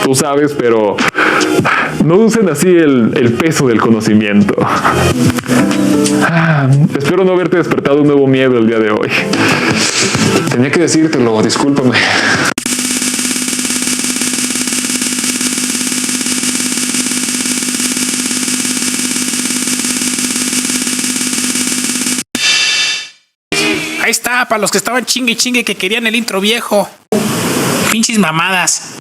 tú sabes, pero no usen así el peso del conocimiento. Espero no haberte despertado un nuevo miedo el día de hoy. Tenía que decírtelo, discúlpame. Ahí está, para los que estaban chingue y chingue que querían el intro viejo. Pinches mamadas.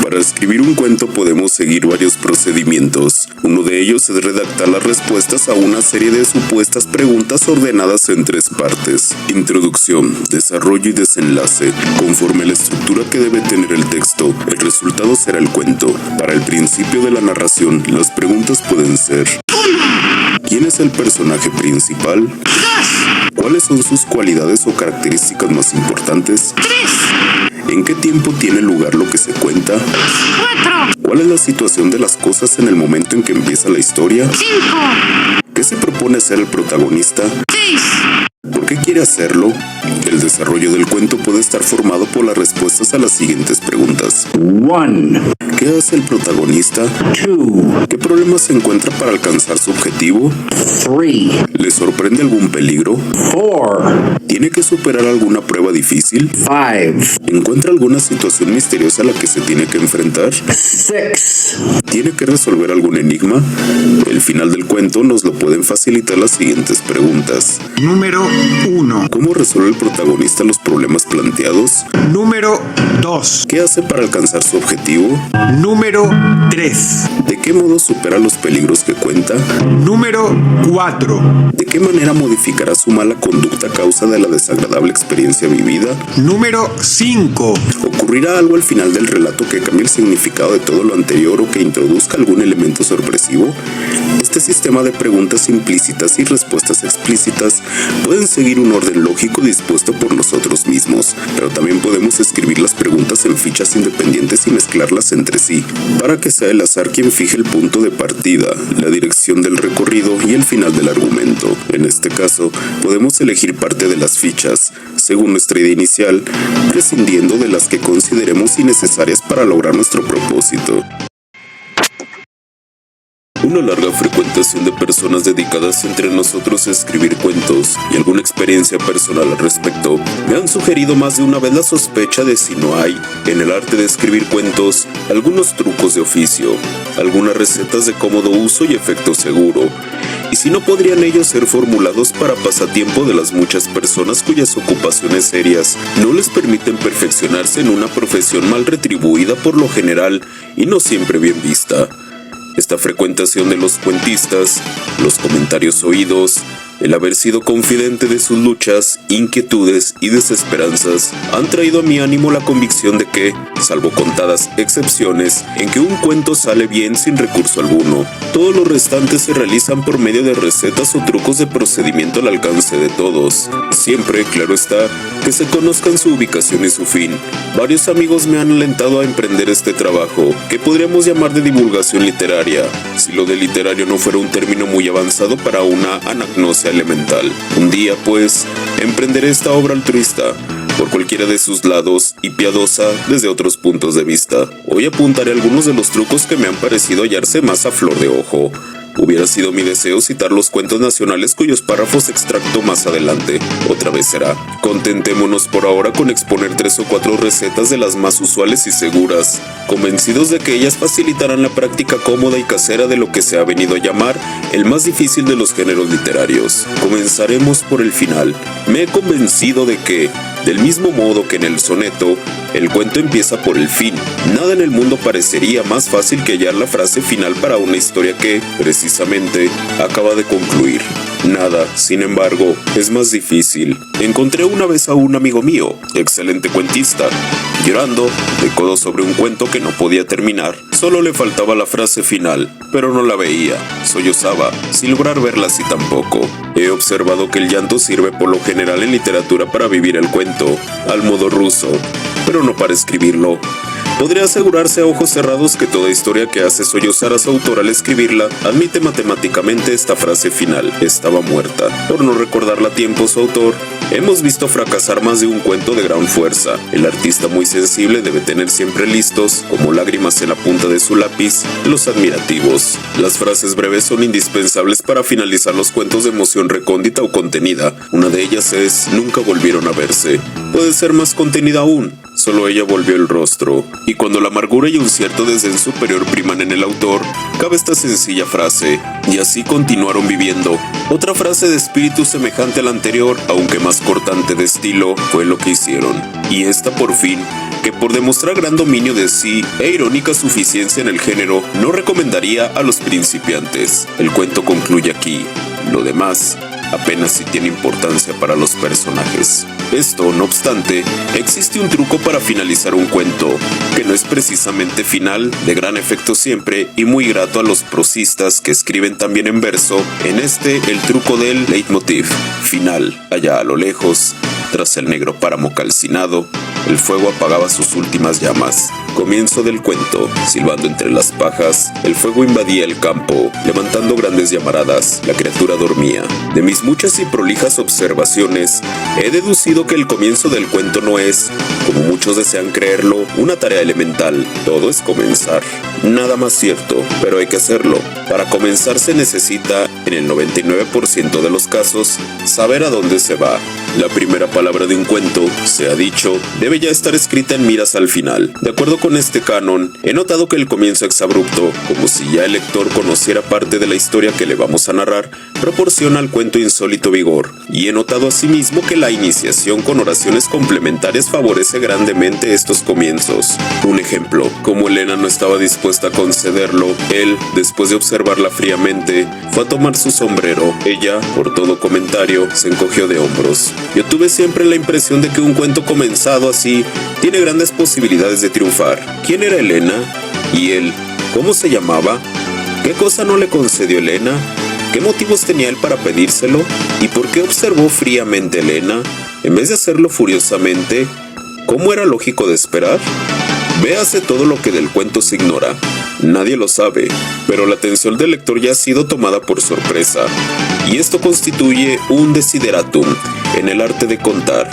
Para escribir un cuento podemos seguir varios procedimientos. Uno de ellos es redactar las respuestas a una serie de supuestas preguntas ordenadas en 3 partes: introducción, desarrollo y desenlace. Conforme a la estructura que debe tener el texto, el resultado será el cuento. Para el principio de la narración, las preguntas pueden ser: ¿quién es el personaje principal? 2. ¿Cuáles son sus cualidades o características más importantes? 3. ¿En qué tiempo tiene lugar lo que se cuenta? 4. ¿Cuál es la situación de las cosas en el momento en que empieza la historia? 5. ¿Qué se propone hacer el protagonista? 6. ¿Por qué quiere hacerlo? El desarrollo del cuento puede estar formado por las respuestas a las siguientes preguntas. 1, ¿Qué hace el protagonista? 2, ¿Qué problemas se encuentra para alcanzar su objetivo? 3, ¿Le sorprende algún peligro? 4, ¿Tiene que superar alguna prueba difícil? 5, ¿Encuentra alguna situación misteriosa a la que se tiene que enfrentar? 6, ¿Tiene que resolver algún enigma? El final del cuento nos lo pueden facilitar las siguientes preguntas. Número 1. ¿Cómo resuelve el protagonista los problemas planteados? Número 2. ¿Qué hace para alcanzar su objetivo? Número 3. ¿De qué modo supera los peligros que cuenta? Número 4. ¿De qué manera modificará su mala conducta a causa de la desagradable experiencia vivida? Número 5. ¿Ocurrirá algo al final del relato que cambie el significado de todo lo anterior o que introduzca algún elemento sorpresivo? Este sistema de preguntas implícitas y respuestas explícitas pueden seguir un orden lógico dispuesto por nosotros mismos, pero también podemos escribir las preguntas en fichas independientes y mezclarlas entre sí, para que sea el azar quien fije el punto de partida, la dirección del recorrido y el final del argumento. En este caso, podemos elegir parte de las fichas, según nuestra idea inicial, prescindiendo de las que consideremos innecesarias para lograr nuestro propósito. Una larga frecuentación de personas dedicadas entre nosotros a escribir cuentos y alguna experiencia personal al respecto me han sugerido más de una vez la sospecha de si no hay, en el arte de escribir cuentos, algunos trucos de oficio, algunas recetas de cómodo uso y efecto seguro, y si no podrían ellos ser formulados para pasatiempo de las muchas personas cuyas ocupaciones serias no les permiten perfeccionarse en una profesión mal retribuida por lo general y no siempre bien vista. Esta frecuentación de los cuentistas, los comentarios oídos, el haber sido confidente de sus luchas, inquietudes y desesperanzas han traído a mi ánimo la convicción de que, salvo contadas excepciones en que un cuento sale bien sin recurso alguno, todos los restantes se realizan por medio de recetas o trucos de procedimiento al alcance de todos. Siempre, claro está, que se conozcan su ubicación y su fin. Varios amigos me han alentado a emprender este trabajo, que podríamos llamar de divulgación literaria, si lo de literario no fuera un término muy avanzado para una anagnosia elemental. Un día, pues, emprenderé esta obra altruista, por cualquiera de sus lados y piadosa desde otros puntos de vista. Hoy apuntaré algunos de los trucos que me han parecido hallarse más a flor de ojo. Hubiera sido mi deseo citar los cuentos nacionales cuyos párrafos extracto más adelante. Otra vez será. Contentémonos por ahora con exponer 3 o 4 recetas de las más usuales y seguras, convencidos de que ellas facilitarán la práctica cómoda y casera de lo que se ha venido a llamar el más difícil de los géneros literarios. Comenzaremos por el final. Me he convencido de que, del mismo modo que en el soneto, el cuento empieza por el fin. Nada en el mundo parecería más fácil que hallar la frase final para una historia que, precisamente, acaba de concluir. Nada, sin embargo, es más difícil. Encontré una vez a un amigo mío, excelente cuentista, llorando de codo sobre un cuento que no podía terminar. Solo le faltaba la frase final, pero no la veía. Sollozaba, sin lograr verla así tampoco. He observado que el llanto sirve por lo general en literatura para vivir el cuento, al modo ruso, pero no para escribirlo. podría asegurarse a ojos cerrados que toda historia que hace sollozar a su autor al escribirla admite matemáticamente esta frase final: estaba muerta. Por no recordarla a tiempo su autor, hemos visto fracasar más de un cuento de gran fuerza. El artista muy sensible debe tener siempre listos, como lágrimas en la punta de su lápiz, los admirativos. Las frases breves son indispensables para finalizar los cuentos de emoción recóndita o contenida. Una de ellas es: nunca volvieron a verse. Puede ser más contenida aún: solo ella volvió el rostro. Y cuando la amargura y un cierto desdén superior priman en el autor, cabe esta sencilla frase: y así continuaron viviendo. Otra frase de espíritu semejante a la anterior, aunque más cortante de estilo, fue lo que hicieron. Y esta por fin, que por demostrar gran dominio de sí e irónica suficiencia en el género, no recomendaría a los principiantes. El cuento concluye aquí. Lo demás apenas si tiene importancia para los personajes. Esto, no obstante, existe un truco para finalizar un cuento, que no es precisamente final, de gran efecto siempre y muy grato a los prosistas que escriben también en verso. En este, el truco del leitmotiv final. Allá a lo lejos, tras el negro páramo calcinado, el fuego apagaba sus últimas llamas. Comienzo del cuento. Silbando entre las pajas, el fuego invadía el campo, levantando grandes llamaradas. La criatura dormía. De mis muchas y prolijas observaciones, he deducido que el comienzo del cuento no es, como muchos desean creerlo, una tarea elemental. Todo es comenzar. Nada más cierto, pero hay que hacerlo. Para comenzar se necesita, en el 99% de los casos, saber a dónde se va. La primera palabra de un cuento, se ha dicho, debe ya estar escrita en miras al final. De acuerdo con este canon, he notado que el comienzo exabrupto, como si ya el lector conociera parte de la historia que le vamos a narrar, proporciona al cuento insólito vigor. Y he notado asimismo que la iniciación con oraciones complementarias favorece grandemente estos comienzos. Un ejemplo: como Elena no estaba dispuesta a concederlo, él, después de observarla fríamente, fue a tomar su sombrero. Ella, por todo comentario, se encogió de hombros. Yo tuve siempre la impresión de que un cuento comenzado así tiene grandes posibilidades de triunfar. ¿Quién era Elena? ¿Y él? ¿Cómo se llamaba? ¿Qué cosa no le concedió Elena? ¿Qué motivos tenía él para pedírselo? ¿Y por qué observó fríamente Elena, en vez de hacerlo furiosamente? ¿Cómo era lógico de esperar? Véase todo lo que del cuento se ignora. Nadie lo sabe, pero la atención del lector ya ha sido tomada por sorpresa. Y esto constituye un desideratum en el arte de contar.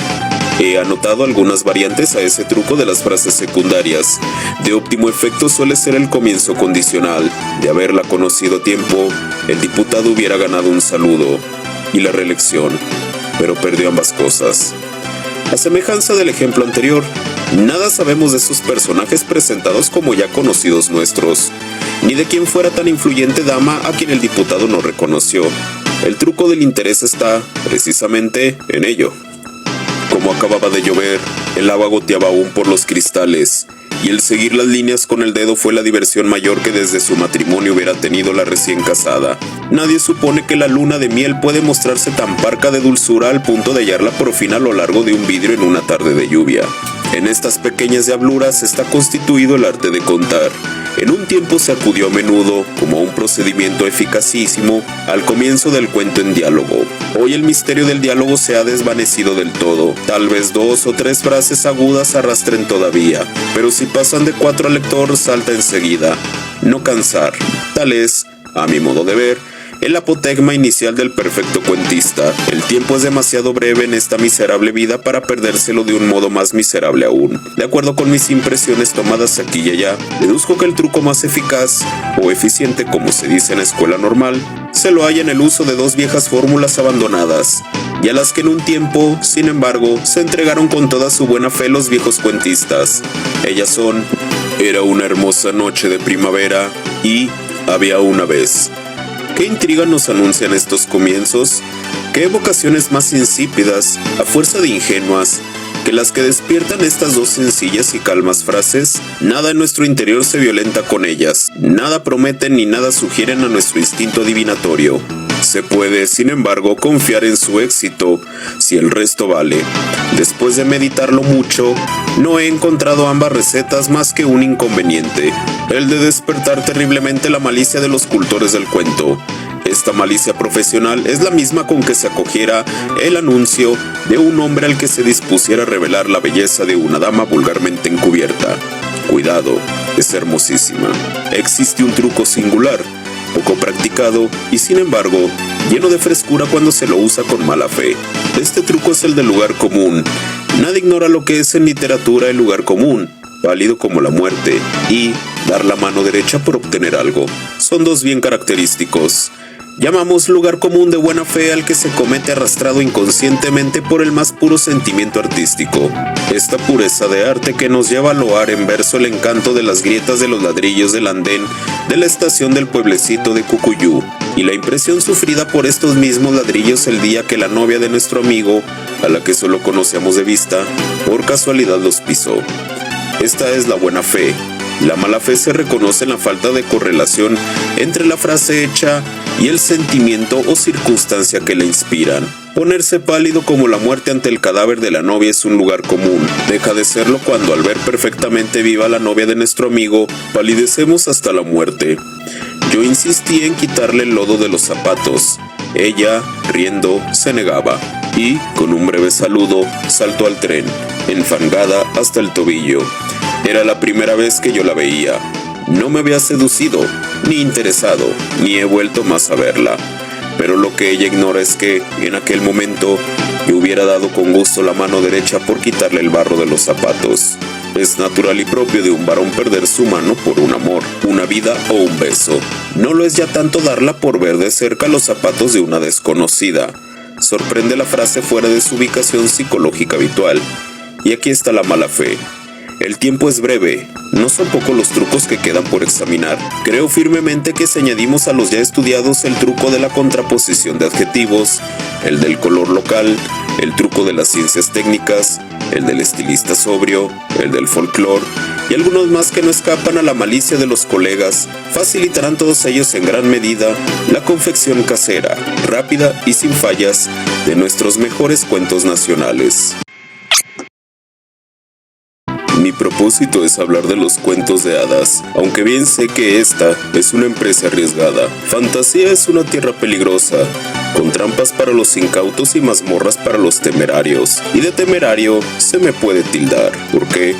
He anotado algunas variantes a ese truco de las frases secundarias. De óptimo efecto suele ser el comienzo condicional. De haberla conocido a tiempo, el diputado hubiera ganado un saludo y la reelección, pero perdió ambas cosas. A semejanza del ejemplo anterior, nada sabemos de esos personajes presentados como ya conocidos nuestros, ni de quién fuera tan influyente dama a quien el diputado no reconoció. El truco del interés está, precisamente, en ello. Como acababa de llover, el agua goteaba aún por los cristales, y el seguir las líneas con el dedo fue la diversión mayor que desde su matrimonio hubiera tenido la recién casada. Nadie supone que la luna de miel puede mostrarse tan parca de dulzura al punto de hallarla por fin a lo largo de un vidrio en una tarde de lluvia. En estas pequeñas diabluras está constituido el arte de contar. En un tiempo se acudió a menudo, como a un procedimiento eficacísimo, al comienzo del cuento en diálogo. Hoy el misterio del diálogo se ha desvanecido del todo. Tal vez 2 o 3 frases agudas arrastren todavía, pero si pasan de 4 al lector salta enseguida. No cansar. Tal es, a mi modo de ver, el apotegma inicial del perfecto cuentista. El tiempo es demasiado breve en esta miserable vida para perdérselo de un modo más miserable aún. De acuerdo con mis impresiones tomadas aquí y allá, deduzco que el truco más eficaz, o eficiente como se dice en la escuela normal, se lo halla en el uso de 2 viejas fórmulas abandonadas, y a las que en un tiempo, sin embargo, se entregaron con toda su buena fe los viejos cuentistas. Ellas son: era una hermosa noche de primavera y había una vez. ¿Qué intriga nos anuncian estos comienzos? ¿Qué evocaciones más insípidas, a fuerza de ingenuas, que las que despiertan estas 2 sencillas y calmas frases? Nada en nuestro interior se violenta con ellas, nada prometen ni nada sugieren a nuestro instinto adivinatorio. Se puede, sin embargo, confiar en su éxito, si el resto vale. Después de meditarlo mucho, no he encontrado ambas recetas más que un inconveniente: el de despertar terriblemente la malicia de los cultores del cuento. Esta malicia profesional es la misma con que se acogiera el anuncio de un hombre al que se dispusiera a revelar la belleza de una dama vulgarmente encubierta. Cuidado, es hermosísima. Existe un truco singular, poco practicado y sin embargo lleno de frescura cuando se lo usa con mala fe. Este truco es el del lugar común. Nadie ignora lo que es en literatura el lugar común, válido como la muerte, y dar la mano derecha por obtener algo. Son dos bien característicos. Llamamos lugar común de buena fe al que se comete arrastrado inconscientemente por el más puro sentimiento artístico. Esta pureza de arte que nos lleva a loar en verso el encanto de las grietas de los ladrillos del andén de la estación del pueblecito de Cucuyú, y la impresión sufrida por estos mismos ladrillos el día que la novia de nuestro amigo, a la que solo conocíamos de vista, por casualidad los pisó. Esta es la buena fe. La mala fe se reconoce en la falta de correlación entre la frase hecha y el sentimiento o circunstancia que la inspiran. Ponerse pálido como la muerte ante el cadáver de la novia es un lugar común. Deja de serlo cuando al ver perfectamente viva la novia de nuestro amigo, palidecemos hasta la muerte. Yo insistí en quitarle el lodo de los zapatos. Ella, riendo, se negaba y, con un breve saludo, saltó al tren, enfangada hasta el tobillo. Era la primera vez que yo la veía. No me había seducido, ni interesado, ni he vuelto más a verla. Pero lo que ella ignora es que, en aquel momento, yo hubiera dado con gusto la mano derecha por quitarle el barro de los zapatos. Es natural y propio de un varón perder su mano por un amor, una vida o un beso. No lo es ya tanto darla por ver de cerca los zapatos de una desconocida. Sorprende la frase fuera de su ubicación psicológica habitual. Y aquí está la mala fe. El tiempo es breve, no son pocos los trucos que quedan por examinar. Creo firmemente que si añadimos a los ya estudiados el truco de la contraposición de adjetivos, el del color local, el truco de las ciencias técnicas, el del estilista sobrio, el del folclore y algunos más que no escapan a la malicia de los colegas, facilitarán todos ellos en gran medida la confección casera, rápida y sin fallas de nuestros mejores cuentos nacionales. Mi propósito es hablar de los cuentos de hadas, aunque bien sé que esta es una empresa arriesgada. Fantasía es una tierra peligrosa, con trampas para los incautos y mazmorras para los temerarios. Y de temerario se me puede tildar, porque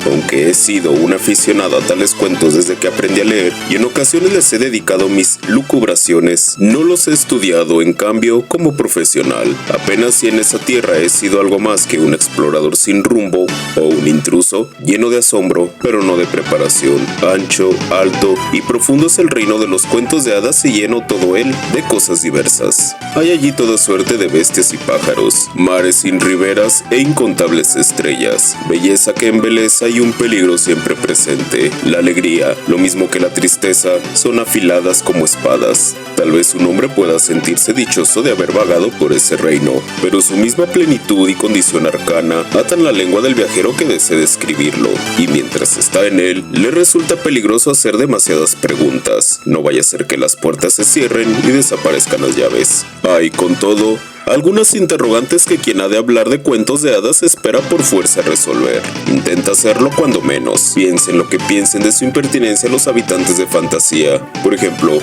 aunque he sido un aficionado a tales cuentos desde que aprendí a leer y en ocasiones les he dedicado mis lucubraciones, no los he estudiado en cambio como profesional. Apenas si en esa tierra he sido algo más que un explorador sin rumbo o un intruso lleno de asombro, pero no de preparación. Ancho, alto y profundo es el reino de los cuentos de hadas y lleno todo él de cosas diversas. Hay allí toda suerte de bestias y pájaros, mares sin riberas e incontables estrellas, belleza que embeleza y un peligro siempre presente. La alegría, lo mismo que la tristeza, son afiladas como espadas. Tal vez un hombre pueda sentirse dichoso de haber vagado por ese reino, pero su misma plenitud y condición arcana atan la lengua del viajero que desee describirlo, y mientras está en él, le resulta peligroso hacer demasiadas preguntas. No vaya a ser que las puertas se cierren y desaparezcan las llaves. Hay, con todo, algunas interrogantes que quien ha de hablar de cuentos de hadas espera por fuerza resolver. Intenta hacerlo cuando menos. Piensen lo que piensen de su impertinencia los habitantes de fantasía. Por ejemplo,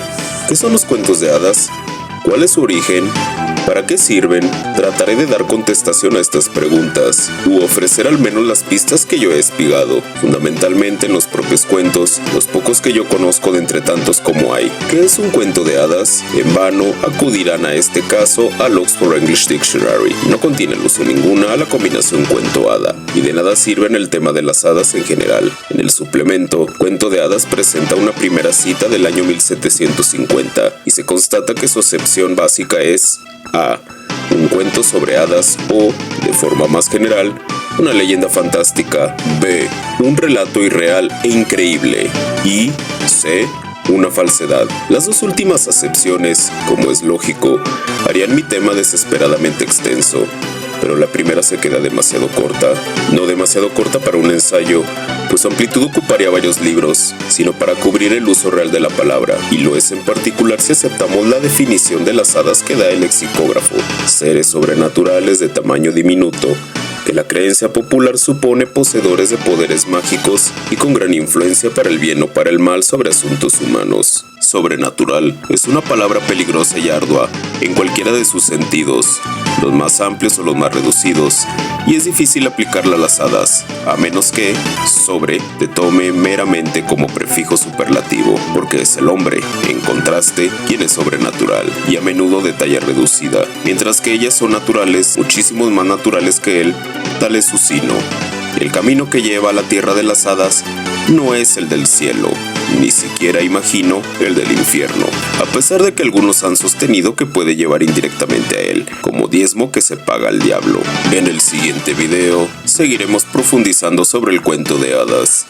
¿qué son los cuentos de hadas? ¿Cuál es su origen? ¿Para qué sirven? Trataré de dar contestación a estas preguntas, u ofrecer al menos las pistas que yo he espigado, fundamentalmente en los propios cuentos, los pocos que yo conozco de entre tantos como hay. ¿Qué es un cuento de hadas? En vano acudirán a este caso al Oxford English Dictionary. No contiene alusión ninguna a la combinación cuento-hada, y de nada sirve en el tema de las hadas en general. En el suplemento, Cuento de Hadas presenta una primera cita del año 1750, y se constata que su acepción básica es A. Un cuento sobre hadas o, de forma más general, una leyenda fantástica. B. Un relato irreal e increíble. Y C. Una falsedad. Las dos últimas acepciones, como es lógico, harían mi tema desesperadamente extenso. Pero la primera se queda demasiado corta. No demasiado corta para un ensayo, pues su amplitud ocuparía varios libros, sino para cubrir el uso real de la palabra, y lo es en particular si aceptamos la definición de las hadas que da el lexicógrafo: seres sobrenaturales de tamaño diminuto, que que la creencia popular supone poseedores de poderes mágicos y con gran influencia para el bien o para el mal sobre asuntos humanos. Sobrenatural es una palabra peligrosa y ardua en cualquiera de sus sentidos, los más amplios o los más reducidos, y es difícil aplicarla a las hadas, a menos que sobre te tome meramente como prefijo superlativo, porque es el hombre, en contraste, quien es sobrenatural, y a menudo de talla reducida, mientras que ellas son naturales, muchísimos más naturales que él, tal es su sino. El camino que lleva a la tierra de las hadas no es el del cielo, ni siquiera imagino el del infierno, a pesar de que algunos han sostenido que puede llevar indirectamente a él, como diezmo que se paga al diablo. En el siguiente video seguiremos profundizando sobre el cuento de hadas.